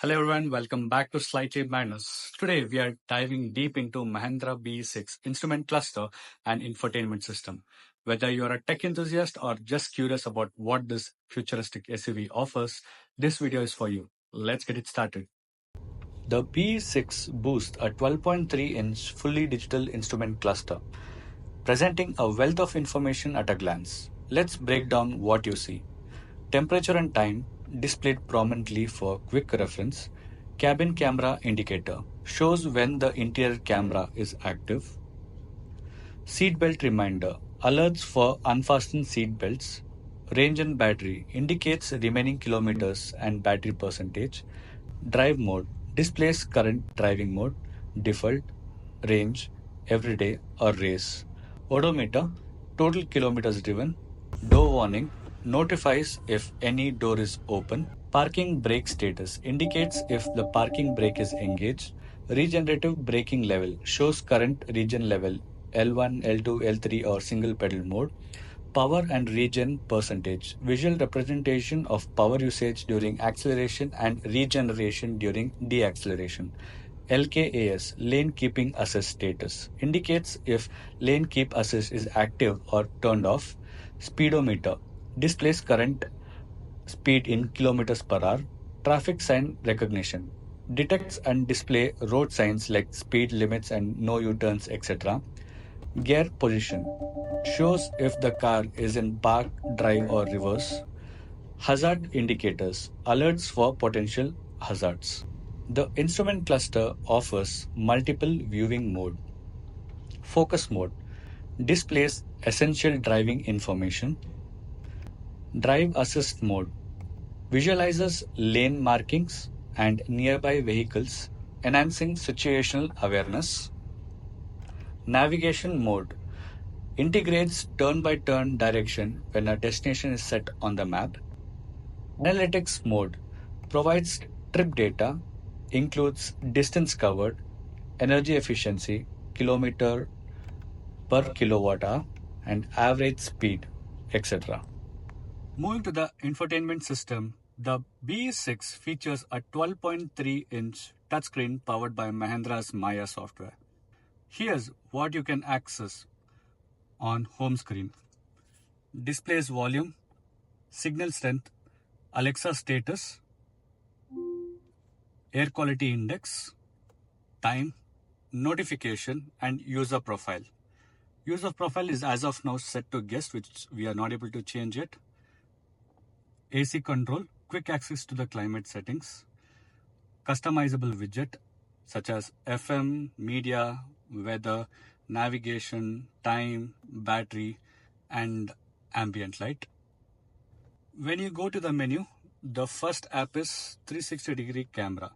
Hello everyone, welcome back to Slightly Madness. Today we are diving deep into Mahindra BE6 instrument cluster and infotainment system. Whether you are a tech enthusiast or just curious about what this futuristic SUV offers, this video is for you. Let's get it started. The BE6 boasts a 12.3-inch fully digital instrument cluster, presenting a wealth of information at a glance. Let's break down what you see. Temperature and time displayed prominently for quick reference. Cabin camera indicator shows when the interior camera is active. Seatbelt reminder alerts for unfastened seat belts. Range and battery indicates remaining kilometers and battery percentage. Drive mode displays current driving mode, default, range, everyday or race. Odometer total kilometers driven. Door warning notifies if any door is open. Parking brake status indicates if the parking brake is engaged. Regenerative braking level shows current regen level L1, L2, L3 or single pedal mode. Power and regen percentage visual representation of power usage during acceleration and regeneration during deceleration. LKAS lane keeping assist status indicates if lane keep assist is active or turned off. Speedometer displays current speed in kilometers per hour. Traffic sign recognition detects and display road signs like speed limits and no U-turns, etc. Gear position shows if the car is in park, drive or reverse. Hazard indicators alerts for potential hazards. The instrument cluster offers multiple viewing mode. Focus mode displays essential driving information. Drive assist mode visualizes lane markings and nearby vehicles, enhancing situational awareness. Navigation mode integrates turn-by-turn direction when a destination is set on the map. Analytics mode provides trip data, includes distance covered, energy efficiency, kilometer per kilowatt hour, and average speed, etc. Moving to the infotainment system, the BE6 features a 12.3-inch touchscreen powered by Mahindra's Maya software. Here's what you can access on home screen. Displays volume, signal strength, Alexa status, air quality index, time, notification, and user profile. User profile is as of now set to guest, which we are not able to change yet. AC control, quick access to the climate settings, customizable widget such as FM, media, weather, navigation, time, battery, and ambient light. When you go to the menu, the first app is 360-degree camera.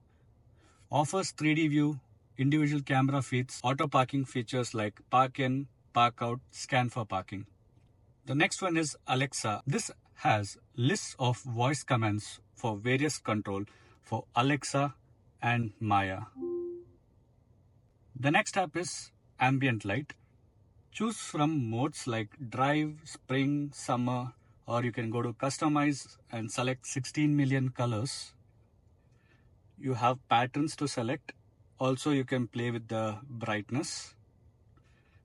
Offers 3D view, individual camera feeds, auto parking features like park in, park out, scan for parking. The next one is Alexa. This has lists of voice commands for various control for Alexa and Maya. The next app is ambient light. Choose from modes like drive, spring, summer, or you can go to customize and select 16 million colors. You have patterns to select. Also, you can play with the brightness.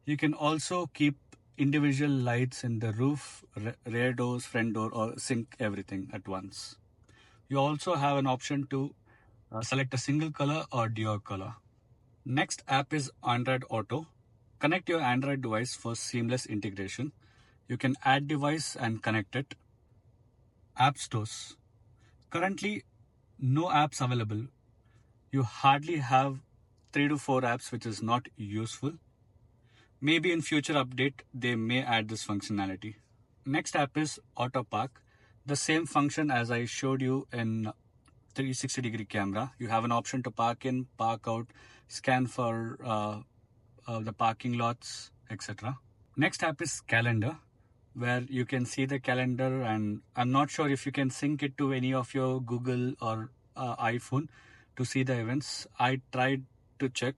You can also keep individual lights in the roof, rear doors, front door, or sync everything at once. You also have an option to select a single color or dual color. Next app is Android Auto. Connect your Android device for seamless integration. You can add device and connect it. App stores. Currently, no apps available. You hardly have 3 to 4 apps, which is not useful. Maybe in future update, they may add this functionality. Next app is Auto Park. The same function as I showed you in 360-degree camera. You have an option to park in, park out, scan for the parking lots, etc. Next app is Calendar, where you can see the calendar, and I'm not sure if you can sync it to any of your Google or iPhone to see the events. I tried to check,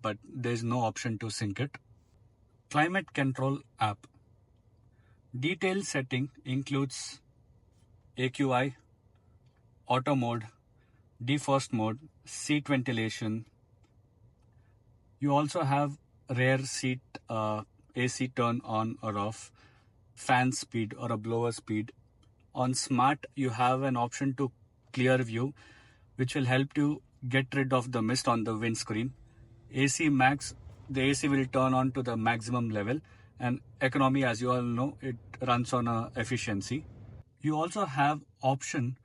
but there's no option to sync it. Climate Control app. Detailed setting includes AQI, auto mode, defrost mode, seat ventilation. You also have rear seat AC turn on or off, fan speed or a blower speed. On smart, you have an option to clear view, which will help you get rid of the mist on the windscreen. AC max, the AC will turn on to the maximum level, and economy, as you all know, it runs on efficiency. You also have option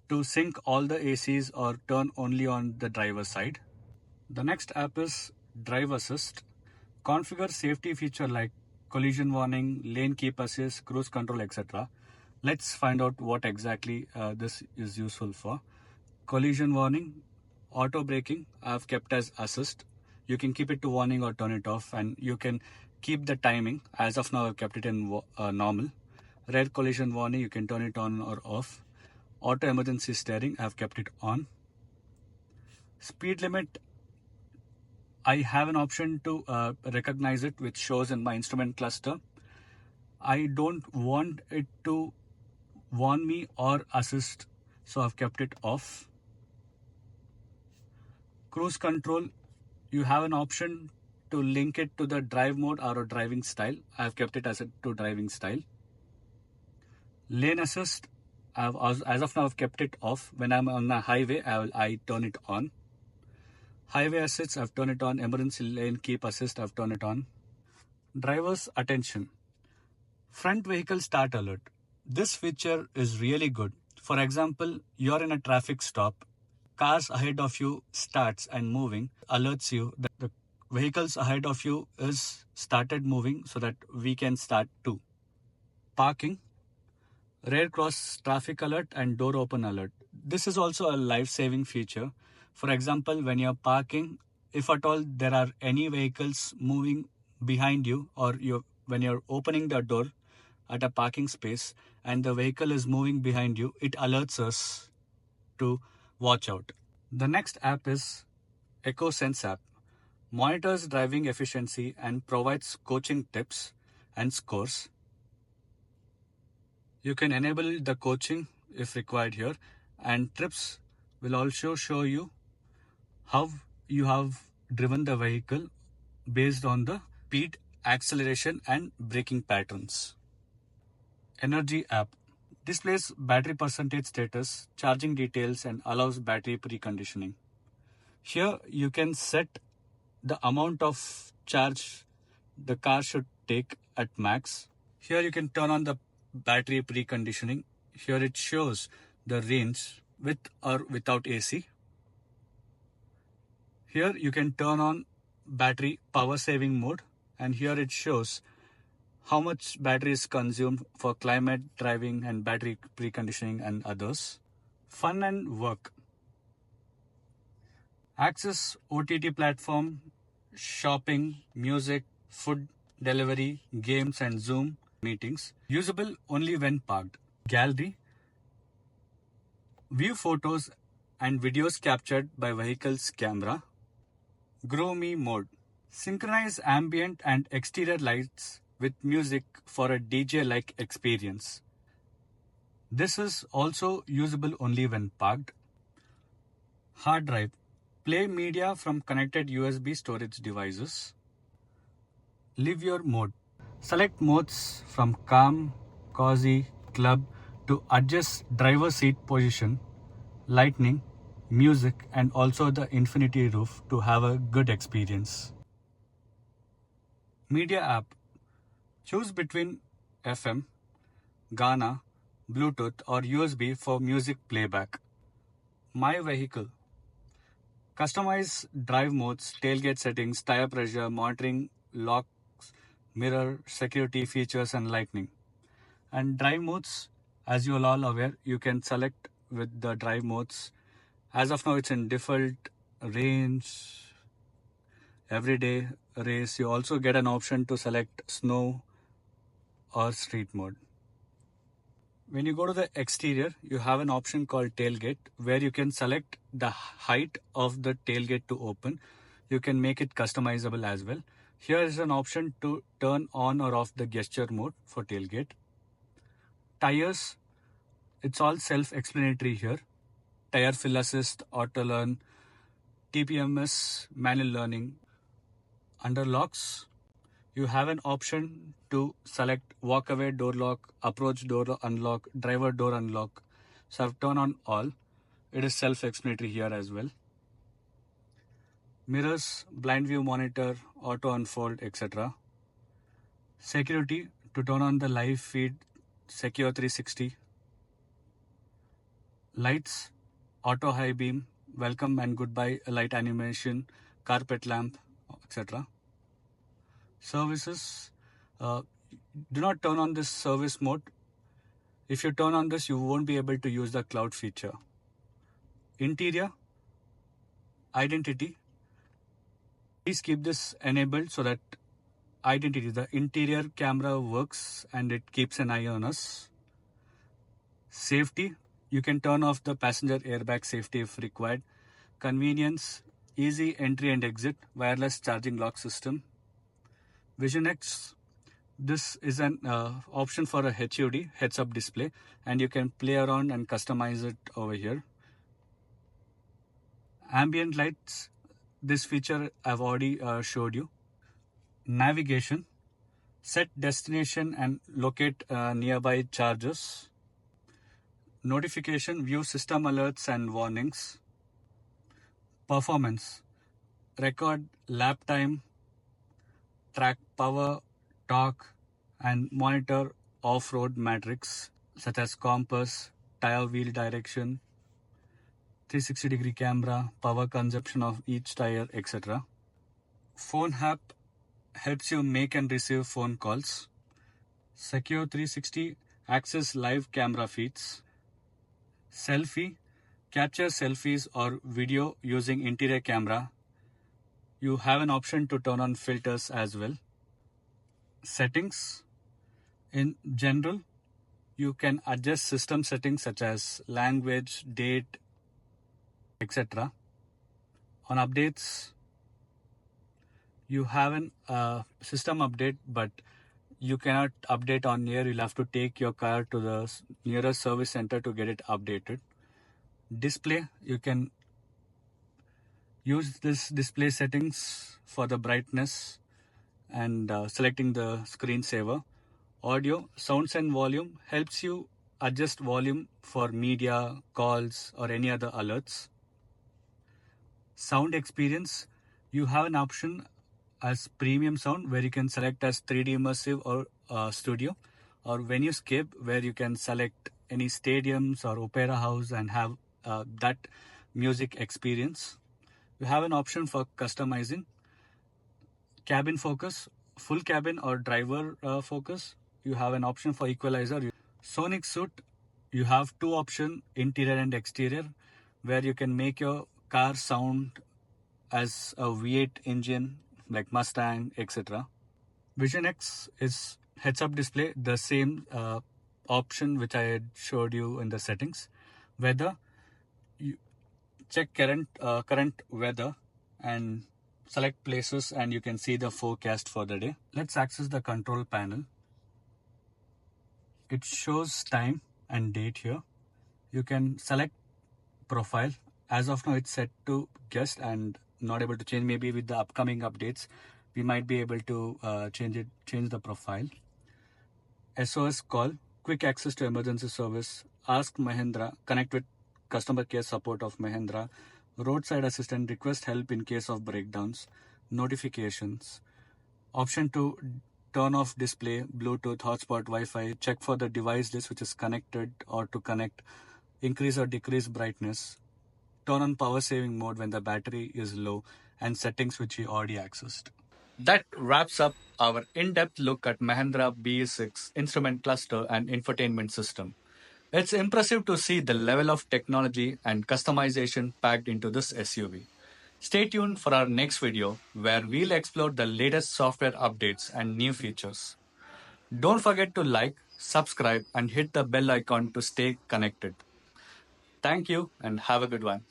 to sync all the ACs or turn only on the driver side. The next app is Drive Assist. Configure safety feature like collision warning, lane keep assist, cruise control, etc. Let's find out what exactly this is useful for. Collision warning, auto braking, I've kept as assist. You can keep it to warning or turn it off, and you can keep the timing. As of now, I've kept it in normal. Rear collision warning, you can turn it on or off. Auto emergency steering, I've kept it on. Speed limit, I have an option to recognize it, which shows in my instrument cluster. I don't want it to warn me or assist, so I've kept it off. Cruise control, you have an option to link it to the drive mode or a driving style. I've kept it as to driving style. Lane assist, as of now I've kept it off. When I'm on a highway, I turn it on. Highway assist, I've turned it on. Emergency lane keep assist, I've turned it on. Driver's attention. Front vehicle start alert. This feature is really good. For example, you're in a traffic stop. Cars ahead of you starts and moving, alerts you that the vehicles ahead of you is started moving so that we can start too. Parking. Rear cross traffic alert and door open alert. This is also a life-saving feature. For example, when you're parking, if at all there are any vehicles moving behind you, or when you're opening the door at a parking space and the vehicle is moving behind you, it alerts us to watch out. The next app is EcoSense app. Monitors driving efficiency and provides coaching tips and scores. You can enable the coaching if required here, and trips will also show you how you have driven the vehicle based on the speed, acceleration, and braking patterns. Energy app displays battery percentage status, charging details, and allows battery preconditioning. Here you can set the amount of charge the car should take at max. Here you can turn on the battery preconditioning. Here it shows the range with or without AC. Here you can turn on battery power saving mode, and here it shows how much battery is consumed for climate, driving, and battery preconditioning and others. Fun and work. Access OTT platform, shopping, music, food delivery, games, and Zoom meetings. Usable only when parked. Gallery. View photos and videos captured by vehicle's camera. Grow Me mode. Synchronize ambient and exterior lights with music for a DJ-like experience. This is also usable only when parked. Hard drive. Play media from connected USB storage devices. Live your mode. Select modes from calm, cozy, club to adjust driver seat position, lighting, music, and also the infinity roof to have a good experience. Media app. Choose between FM, Ghana, Bluetooth, or USB for music playback. My vehicle. Customize drive modes, tailgate settings, tire pressure, monitoring, locks, mirror, security features, and lighting. And drive modes, as you are all aware, you can select with the drive modes. As of now, it's in default, range, everyday, race. You also get an option to select snow or street mode. When you go to the exterior, you have an option called tailgate, where you can select the height of the tailgate to open. You can make it customizable as well. Here is an option to turn on or off the gesture mode for tailgate. Tires, it's all self-explanatory here. tire fill assist, auto learn, TPMS, manual learning. Under locks, you have an option to select walk away door lock, approach door unlock, driver door unlock. So I've turned on all. It is self-explanatory here as well. Mirrors, blind view monitor, auto unfold, etc. Security, to turn on the live feed, secure 360. Lights, auto high beam, welcome and goodbye light animation, carpet lamp, etc. Services, do not turn on this service mode. If you turn on this, you won't be able to use the cloud feature. Interior, identity, please keep this enabled so that identity, the interior camera works and it keeps an eye on us. Safety, you can turn off the passenger airbag safety if required. Convenience, easy entry and exit, wireless charging lock system. Vision X, this is an option for a HUD, heads up display, and you can play around and customize it over here. Ambient lights, this feature I've already showed you. Navigation, set destination and locate nearby chargers. Notification, view system alerts and warnings. Performance, record lap time, track power, torque, and monitor off-road metrics such as compass, tire wheel direction, 360-degree camera, power consumption of each tire, etc. Phone app helps you make and receive phone calls. Secure 360, access live camera feeds. Selfie, capture selfies or video using interior camera. You have an option to turn on filters as well. Settings, in general, you can adjust system settings such as language, date, etc. On updates, you have an system update, but you cannot update on here. You'll have to take your car to the nearest service center to get it updated. Display, you can use this display settings for the brightness and selecting the screensaver. Audio, sounds and volume helps you adjust volume for media, calls, or any other alerts. Sound experience, you have an option as premium sound where you can select as 3D immersive or studio, or venue-scape where you can select any stadiums or opera house and have that music experience. You have an option for customizing. Cabin focus, full cabin or driver focus. You have an option for equalizer. Sonic suit, you have two options, interior and exterior, where you can make your car sound as a V8 engine like Mustang, etc. Vision X is heads-up display, the same option which I had showed you in the settings. Weather, you check current weather and select places and you can see the forecast for the day. Let's access the control panel. It shows time and date here. You can select profile. As of now, it's set to guest and not able to change. Maybe with the upcoming updates, we might be able to change the profile. SOS call, quick access to emergency service, ask Mahindra, connect with customer care support of Mahindra, roadside assistant, request help in case of breakdowns, notifications, option to turn off display, Bluetooth, hotspot, Wi-Fi, check for the device list which is connected or to connect, increase or decrease brightness, turn on power saving mode when the battery is low, and settings which we already accessed. That wraps up our in-depth look at Mahindra BE6 instrument cluster and infotainment system. It's impressive to see the level of technology and customization packed into this SUV. Stay tuned for our next video where we'll explore the latest software updates and new features. Don't forget to like, subscribe, and hit the bell icon to stay connected. Thank you and have a good one.